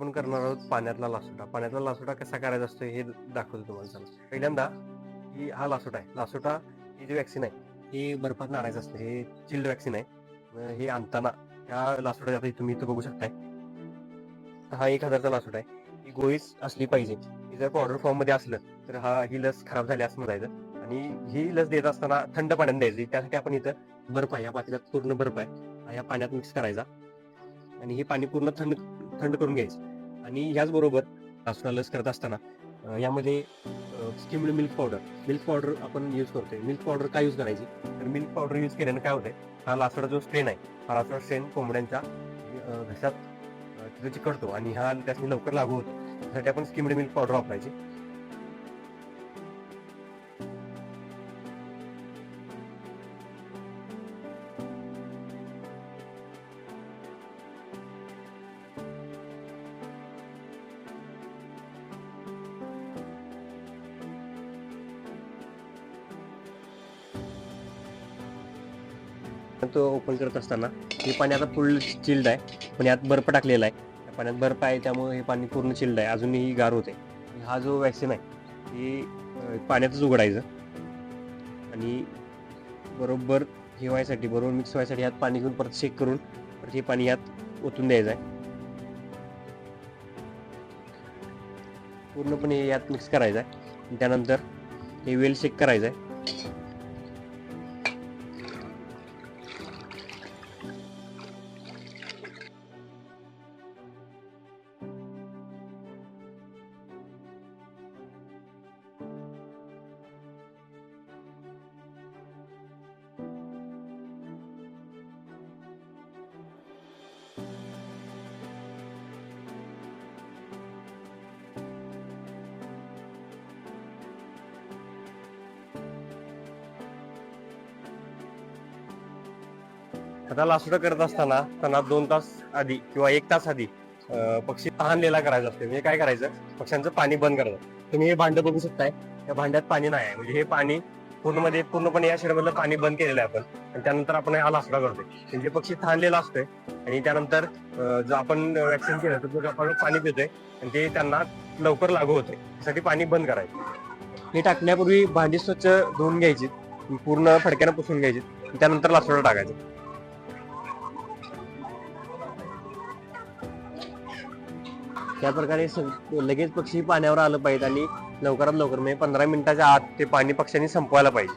आपण करणार आहोत पाण्यातला लासोटा. पाण्यातला लासोटा कसा करायचा असतो हे दाखवतो तुम्हाला. चला, पहिल्यांदा ही हा लासोटा आहे. लासोटा ही जी वॅक्सिन आहे ही बर्फात आणायचं असतं. हे चिल्ड वॅक्सिन आहे. हे आणताना ह्या लासोटा आता तुम्ही इथं बघू शकताय. हा 1000चा लासोटा आहे. ही गोळीच असली पाहिजे. ही जर पावडर फॉर्म मध्ये असलं तर ही लस खराब झाली असं म्हणायचं. आणि ही लस देत असताना थंड पाण्यात द्यायची. त्यासाठी आपण इथं बर्फ आहे, या पातेल्यात पूर्ण बर्फ आहे, या पाण्यात मिक्स करायचा आणि हे पाणी पूर्ण थंड थंड करून घ्यायचं. आणि ह्याचबरोबर लासोटा लस करत असताना यामध्ये स्किम्ड मिल्क पावडर आपण यूज करतोय. मिल्क पावडर काय यूज करायची, तर मिल्क पावडर यूज केल्याने काय होतंय, हा लासोटा जो स्ट्रेन आहे, हा लासोटा स्ट्रेन कोंबड्यांच्या घशात तिथे चिकटतो आणि हा त्यासाठी लवकर लागू होतो. त्यासाठी आपण स्किम्ड मिल्क पावडर वापरायची. तो ओपन करत असताना हे पाणी आता फुल चिल्ड आहे, पण यात बर्फ टाकलेला आहे. या पाण्यात बर्फ आहे त्यामुळे हे पाणी पूर्ण चिल्ड आहे, अजूनही गार होते. हा जो वॅक्सिन आहे हे पाण्यातच उघडायचं आणि बरोबर हे व्हायसाठी, बरोबर मिक्स व्हायसाठी यात पाणी घेऊन परत शेक करून परत हे पाणी यात ओतून द्यायचं आहे. पूर्णपणे यात मिक्स करायचं आहे. त्यानंतर हे वेल शेक करायचं आहे. आता लासोटा करत असताना त्यांना 2 तास आधी किंवा 1 तास आधी पक्षी तहानलेला करायचा असतो. म्हणजे काय करायचं, पक्ष्यांचं पाणी बंद करायचं. तुम्ही हे भांडं बघू शकताय, त्या भांड्यात पाणी नाही आहे. म्हणजे हे पाणी पूर्णपणे या शेडमधलं पाणी बंद केलेलं आहे आपण. आणि त्यानंतर आपण हा लासोटा करतोय. म्हणजे पक्षी तहानलेला असतोय आणि त्यानंतर जर आपण वॅक्सिन केलं तर आपण पाणी पितोय आणि ते त्यांना लवकर लागू होते. त्यासाठी पाणी बंद करायचं. हे टाकण्यापूर्वी भांडी स्वच्छ धुवून घ्यायची, पूर्ण फडक्यानं पुसून घ्यायची, त्यानंतर लासोटा टाकायचा. त्या प्रकारे लगेच पक्षी पाण्यावर आलं पाहिजे आणि लवकरात लवकर म्हणजे 15 मिनिटाच्या आत ते पाणी पक्ष्यांनी संपवायला पाहिजे.